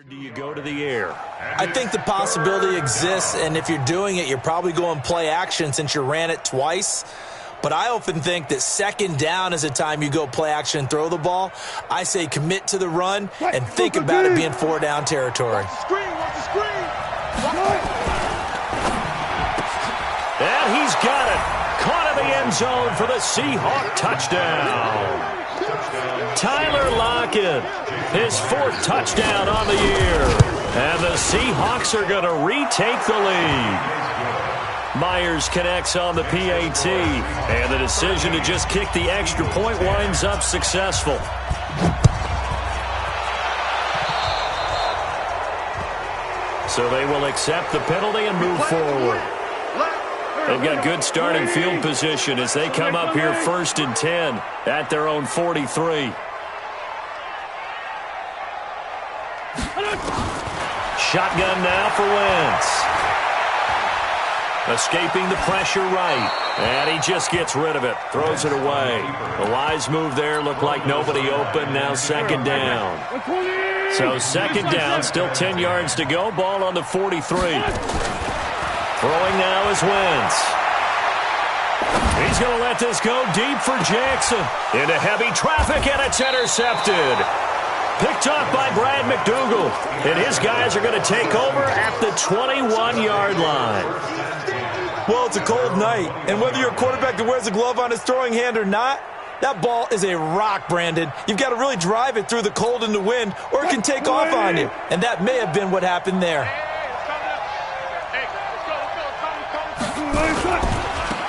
Do you go to the air? I think the possibility exists, and if you're doing it, you're probably going play action since you ran it twice. But I often think that second down is a time you go play action and throw the ball. I say commit to the run and think about it being 4-down territory. And he's got it. Caught in the end zone for the Seahawk touchdown. Tyler Lockett, his 4th touchdown on the year. And the Seahawks are going to retake the lead. Myers connects on the PAT. And the decision to just kick the extra point winds up successful. So they will accept the penalty and move forward. They've got good starting field position as they come up here 1st and 10 at their own 43. Shotgun now for Wentz. Escaping the pressure right. And he just gets rid of it. Throws it away. The wise move there. Looked like nobody open. Now 2nd down. So 2nd down. Still 10 yards to go. Ball on the 43. Throwing now is Wentz. He's going to let this go deep for Jackson. Into heavy traffic, and it's intercepted. Picked off by Brad McDougal. And his guys are going to take over at the 21-yard line. Well, it's a cold night, and whether you're a quarterback that wears a glove on his throwing hand or not, that ball is a rock, Brandon. You've got to really drive it through the cold and the wind, or it can take off on you. And that may have been what happened there.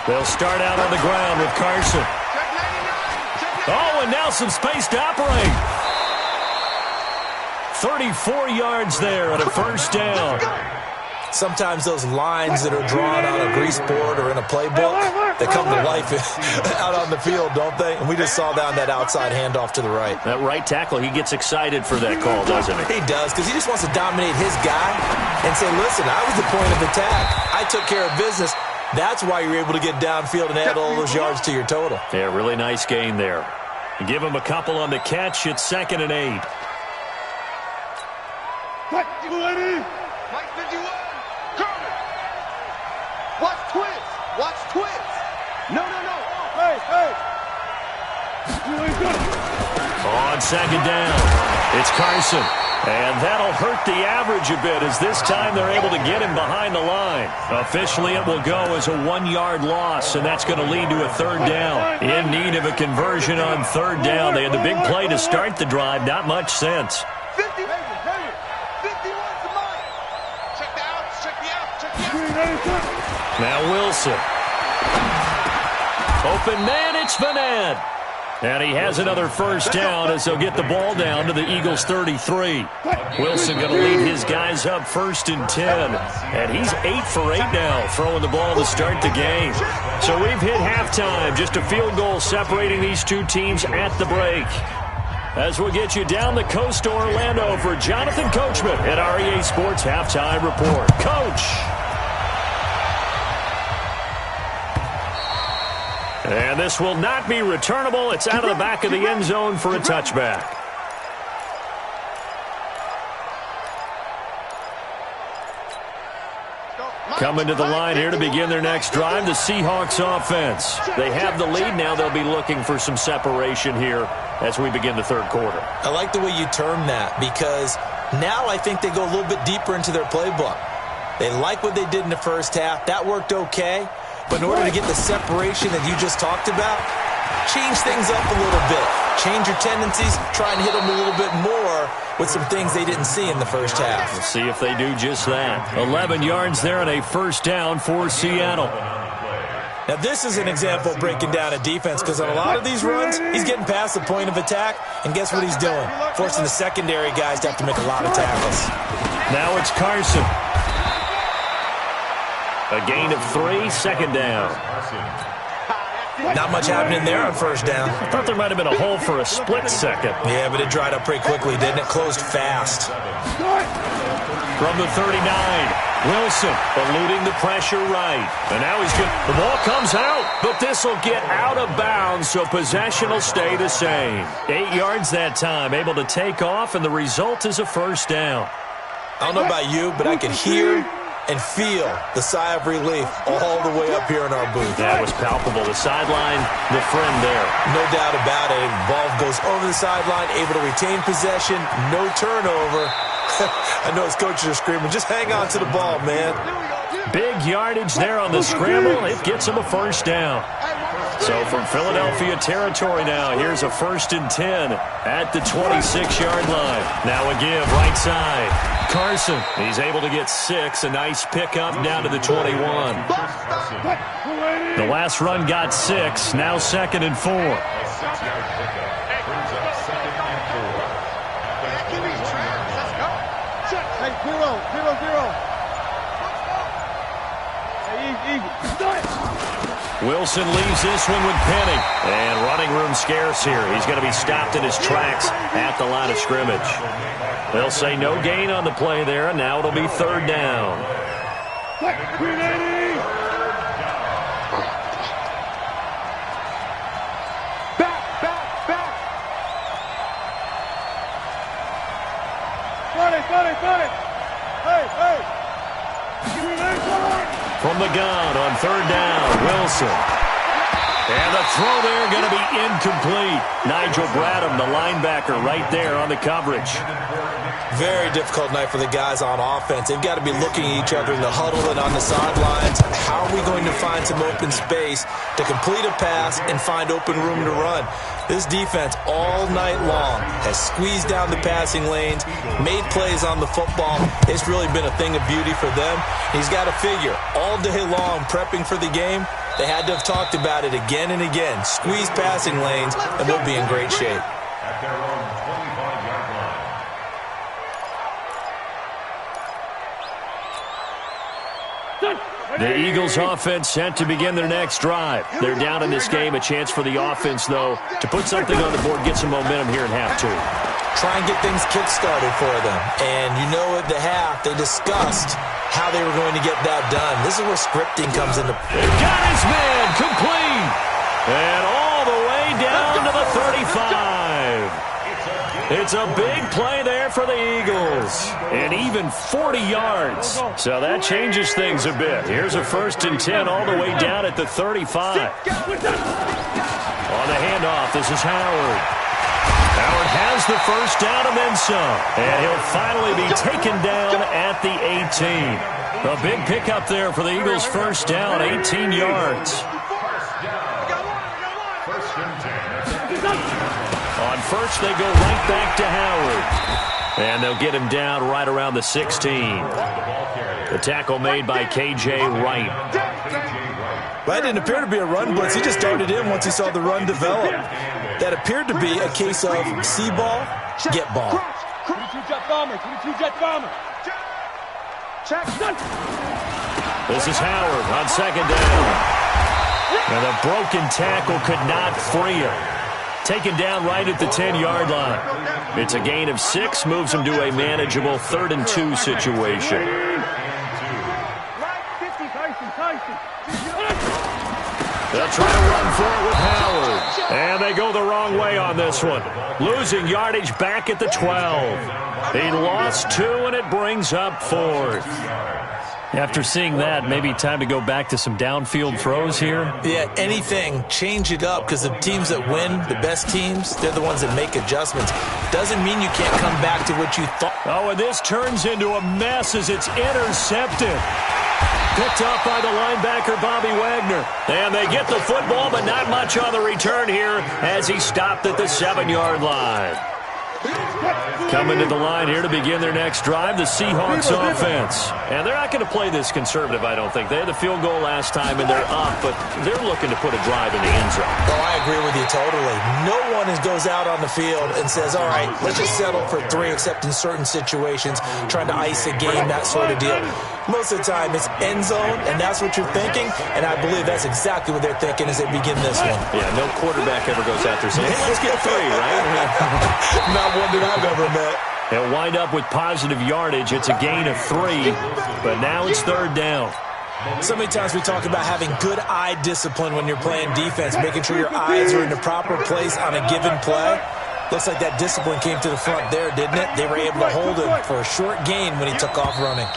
They'll start out on the ground with Carson. Oh, and now some space to operate. 34 yards there at a 1st down. Sometimes those lines that are drawn on a grease board or in a playbook, they come to life out on the field, don't they? And we just saw down that outside handoff to the right. That right tackle, he gets excited for that call, doesn't he? He does, because he just wants to dominate his guy and say, listen, I was the point of attack. I took care of business. That's why you're able to get downfield and add all those yards to your total. Yeah, really nice gain there. Give him a couple on the catch. It's 2nd and 8. Watch twist. No. Hey. On 2nd down, it's Carson. And that'll hurt the average a bit as this time they're able to get him behind the line. Officially, it will go as a 1-yard loss, and that's going to lead to a 3rd down. In need of a conversion on 3rd down. They had the big play to start the drive. Not much sense. Now Wilson. Open man, it's Vanette. And he has another 1st down as they'll get the ball down to the Eagles' 33. Wilson going to lead his guys up 1st and 10. And he's 8 for 8 now, throwing the ball to start the game. So we've hit halftime. Just a field goal separating these two teams at the break. As we'll get you down the coast to Orlando for Jonathan Coachman at REA Sports Halftime Report. Coach. And this will not be returnable. It's out of the back of the end zone for a touchback. Coming to the line here to begin their next drive, the Seahawks offense. They have the lead. Now they'll be looking for some separation here as we begin the 3rd quarter. I like the way you term that, because now I think they go a little bit deeper into their playbook. They like what they did in the 1st half. That worked okay. But in order to get the separation that you just talked about, change things up a little bit. Change your tendencies. Try and hit them a little bit more with some things they didn't see in the 1st half. We'll see if they do just that. 11 yards there and a 1st down for Seattle. Now, this is an example of breaking down a defense, because on a lot of these runs, he's getting past the point of attack, and guess what he's doing? Forcing the secondary guys to have to make a lot of tackles. Now it's Carson. A gain of 3, 2nd down. Not much happening there on 1st down. I thought there might have been a hole for a split second. Yeah, but it dried up pretty quickly, didn't it? Closed fast. From the 39, Wilson eluding the pressure right. And now the ball comes out, but this will get out of bounds, so possession will stay the same. 8 yards that time, able to take off, and the result is a first down. I don't know about you, but I could hear and feel the sigh of relief all the way up here in our booth. That was palpable. The sideline, the friend there. No doubt about it. Ball goes over the sideline, able to retain possession, no turnover. I know his coaches are screaming, just hang on to the ball, man. Big yardage there on the scramble. It gets him a first down. So from Philadelphia territory now, here's a 1st and 10 at the 26-yard line. Now a give right side. Carson, he's able to get 6. A nice pickup down to the 21. The last run got 6. Now 2nd and 4. Hey, 0-0-0. Hey, easy. Wilson leaves this one with Penny. And running room scarce here. He's going to be stopped in his tracks at the line of scrimmage. They'll say no gain on the play there, and now it'll be 3rd down. From the gun on 3rd down, Wilson. And the throw there going to be incomplete. Nigel Bradham, the linebacker, right there on the coverage. Very difficult night for the guys on offense. They've got to be looking at each other in the huddle and on the sidelines. How are we going to find some open space to complete a pass and find open room to run? This defense all night long has squeezed down the passing lanes, made plays on the football. It's really been a thing of beauty for them. He's got to figure all day long prepping for the game. They had to have talked about it again and again. Squeeze passing lanes, and we'll be in great shape. The Eagles offense set to begin their next drive. They're down in this game. A chance for the offense, though, to put something on the board, get some momentum here in half 2. Try and get things kick-started for them. And you know at the half, they discussed how they were going to get that done. This is where scripting comes into play. Got his man, complete. And all the way down to the 35. It's a big play there for the Eagles. And even 40 yards. So that changes things a bit. Here's a 1st and 10 all the way down at the 35. On the handoff, this is Howard. Howard has the first down and then some. And he'll finally be taken down at the 18. A big pickup there for the Eagles' first down, 18 yards. On first, they go right back to Howard. And they'll get him down right around the 16. The tackle made by K.J. Wright. Well, that didn't appear to be a run blitz. He just darted in once he saw the run develop. That appeared to be a case of see ball, get ball. 22 jet bomber, 22 jet bomber. Check. This is Howard on 2nd down. And a broken tackle could not free him. Taken down right at the 10-yard line. It's a gain of 6, moves him to a manageable 3rd and 2 situation. They'll try to run for it with Howard. And they go the wrong way on this one. Losing yardage back at the 12. He lost 2, and it brings up 4th. After seeing that, maybe time to go back to some downfield throws here. Yeah, anything. Change it up, because the teams that win, the best teams, they're the ones that make adjustments. Doesn't mean you can't come back to what you thought. Oh, and this turns into a mess as it's intercepted. Picked up by the linebacker, Bobby Wagner. And they get the football, but not much on the return here as he stopped at the 7-yard line. Coming to the line here to begin their next drive, the Seahawks offense. And they're not going to play this conservative, I don't think. They had the field goal last time, and they're up, but they're looking to put a drive in the end zone. Oh, I agree with you totally. No one goes out on the field and says, all right, let's just settle for 3, except in certain situations, trying to ice a game, that sort of deal. Most of the time, it's end zone, and that's what you're thinking, and I believe that's exactly what they're thinking as they begin this one. Yeah, no quarterback ever goes out there saying, hey, let's get 3, right? Not one that I've ever met. They'll wind up with positive yardage. It's a gain of 3, but now it's third down. So many times we talk about having good eye discipline when you're playing defense, making sure your eyes are in the proper place on a given play. Looks like that discipline came to the front there, didn't it? They were able to hold him for a short gain when he took off running.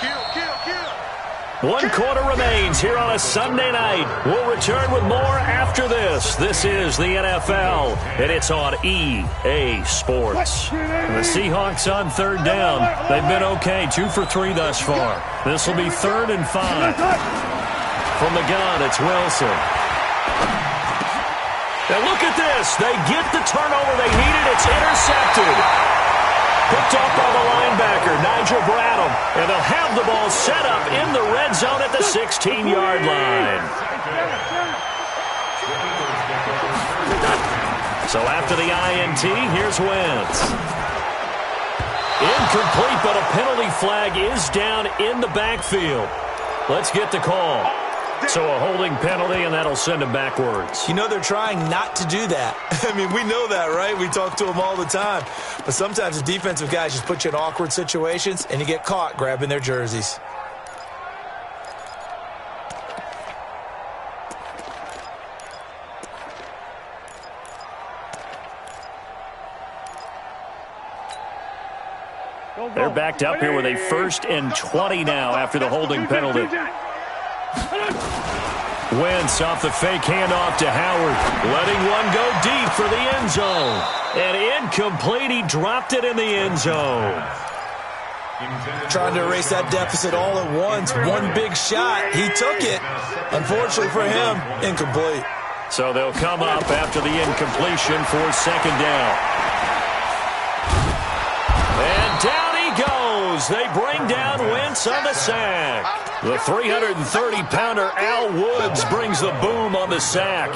1 quarter remains here on a Sunday night. We'll return with more after this. This is the NFL, and it's on EA Sports. The Seahawks on third down. They've been okay, 2 for 3 thus far. This will be 3rd and 5. From the gun, it's Wilson. And look at this. They get the turnover they needed. It's intercepted. Picked up by the linebacker, Nigel Bradham. And they'll have the ball set up in the red zone at the 16-yard line. So after the INT, here's Wentz. Incomplete, but a penalty flag is down in the backfield. Let's get the call. So a holding penalty, and that'll send him backwards. You know they're trying not to do that. I mean, we know that, right? We talk to them all the time. But sometimes the defensive guys just put you in awkward situations, and you get caught grabbing their jerseys. They're backed up here with a 1st and 20 now after the holding penalty. Wentz off the fake handoff to Howard. Letting one go deep for the end zone. And incomplete. He dropped it in the end zone. Trying to erase that deficit all at once. One big shot. He took it. Unfortunately for him, incomplete. So they'll come up after the incompletion for 2nd down. And down he goes. They bring down Wentz on the sack. The 330-pounder Al Woods brings the boom on the sack.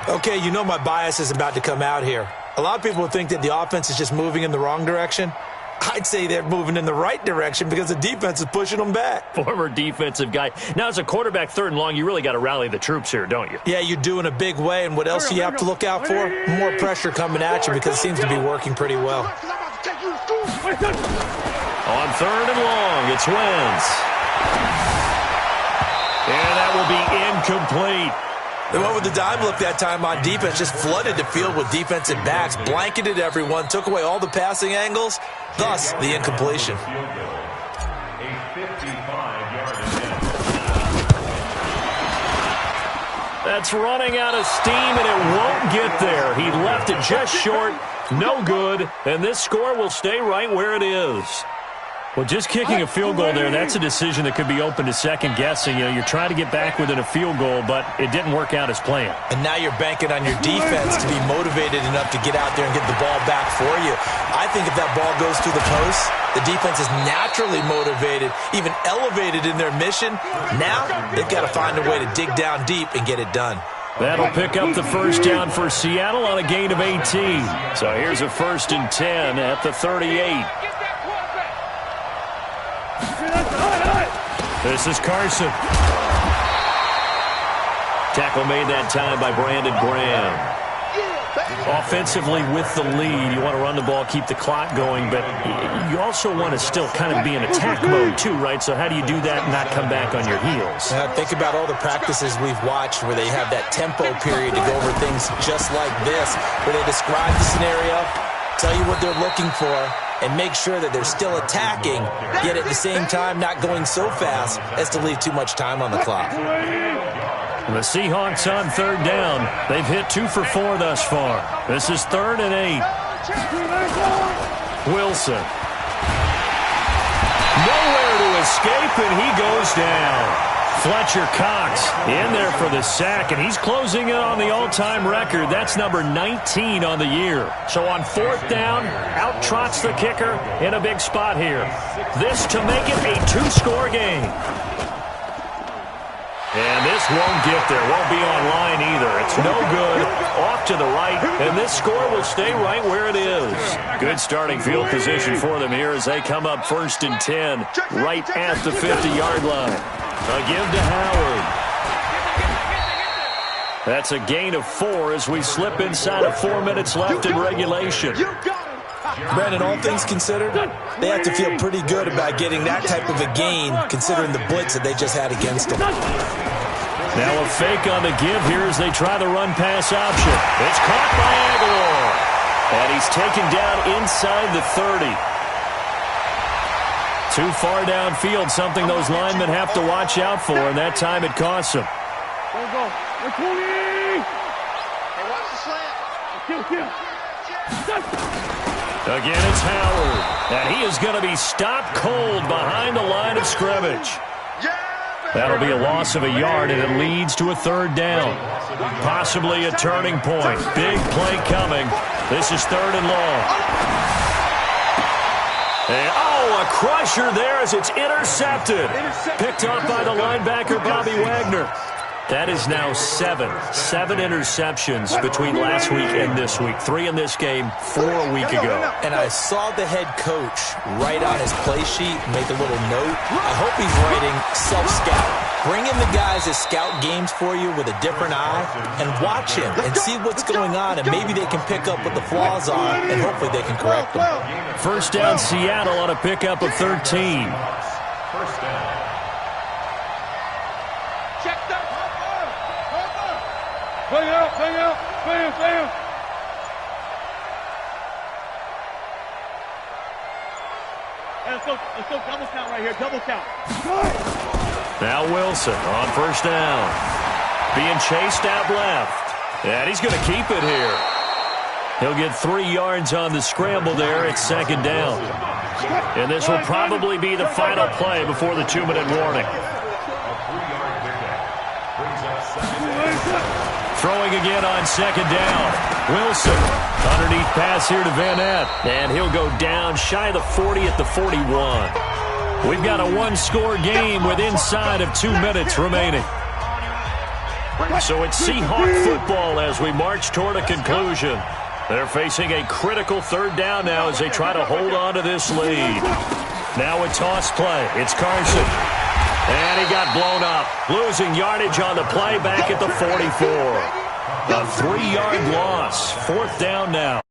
Okay, you know my bias is about to come out here. A lot of people think that the offense is just moving in the wrong direction. I'd say they're moving in the right direction because the defense is pushing them back. Former defensive guy. Now, as a quarterback 3rd and long, you really got to rally the troops here, don't you? Yeah, you do in a big way. And what else do you have to look out for? More pressure coming at you because it seems to be working pretty well. On 3rd and long, it's Wentz. And that will be incomplete. They went with the dime look that time on defense, just flooded the field with defensive backs, blanketed everyone, took away all the passing angles, thus the incompletion. That's running out of steam, and it won't get there. He left it just short, no good, and this score will stay right where it is. Well, just kicking a field goal there, that's a decision that could be open to second guessing. You know, you're trying to get back within a field goal, but it didn't work out as planned. And now you're banking on your defense to be motivated enough to get out there and get the ball back for you. I think if that ball goes through the post, the defense is naturally motivated, even elevated in their mission. Now they've got to find a way to dig down deep and get it done. That'll pick up the 1st down for Seattle on a gain of 18. So here's a 1st and 10 at the 38. This is Carson. Tackle made that time by Brandon Graham. Offensively with the lead, you want to run the ball, keep the clock going, but you also want to still kind of be in attack mode too, right? So how do you do that and not come back on your heels? Think about all the practices we've watched where they have that tempo period to go over things just like this, where they describe the scenario, tell you what they're looking for, and make sure that they're still attacking, yet at the same time not going so fast as to leave too much time on the clock. The Seahawks on 3rd down. They've hit 2 for 4 thus far. This is 3rd and 8. Wilson. Nowhere to escape, and he goes down. Fletcher Cox in there for the sack, and he's closing in on the all-time record. That's number 19 on the year. So on 4th down, out trots the kicker in a big spot here. This to make it a 2-score game. And this won't get there. Won't be online either. It's no good. Off to the right, and this score will stay right where it is. Good starting field position for them here as they come up 1st and 10, right at the 50-yard line. A give to Howard. That's a gain of 4 as we slip inside of 4 minutes left in regulation. Brandon, all things considered, they have to feel pretty good about getting that type of a gain considering the blitz that they just had against them. Now a fake on the give here as they try the run-pass option. It's caught by Aguilar. And he's taken down inside the 30. Too far downfield, something those linemen have to watch out for, and that time it costs them. Again, it's Howard. And he is going to be stopped cold behind the line of scrimmage. That'll be a loss of a yard, and it leads to a third down. Possibly a turning point. Big play coming. This is third and long. And, a crusher there as it's intercepted. Picked off by the linebacker, Bobby Wagner. That is now seven interceptions between last week and this week. 3 in this game, 4 a week ago. And I saw the head coach write on his play sheet, make a little note. I hope he's writing self-scout. Bring in the guys that scout games for you with a different eye and watch him and see what's going on, and maybe they can pick up what the flaws are, and hopefully they can correct them. First down, Seattle on a pickup of 13. Bang out. Hey, let's go double count right here, double count. Now Wilson on first down. Being chased out left. And he's going to keep it here. He'll get 3 yards on the scramble there at second down. And this will probably be the final play before the 2-minute warning. Throwing again on second down. Wilson, underneath pass here to Van Ness. And he'll go down shy of the 40 at the 41. We've got a one-score game with inside of 2 minutes remaining. So it's Seahawk football as we march toward a conclusion. They're facing a critical third down now as they try to hold on to this lead. Now a toss play. It's Carson. And he got blown up, losing yardage on the play back at the 44. A 3-yard loss. 4th down now.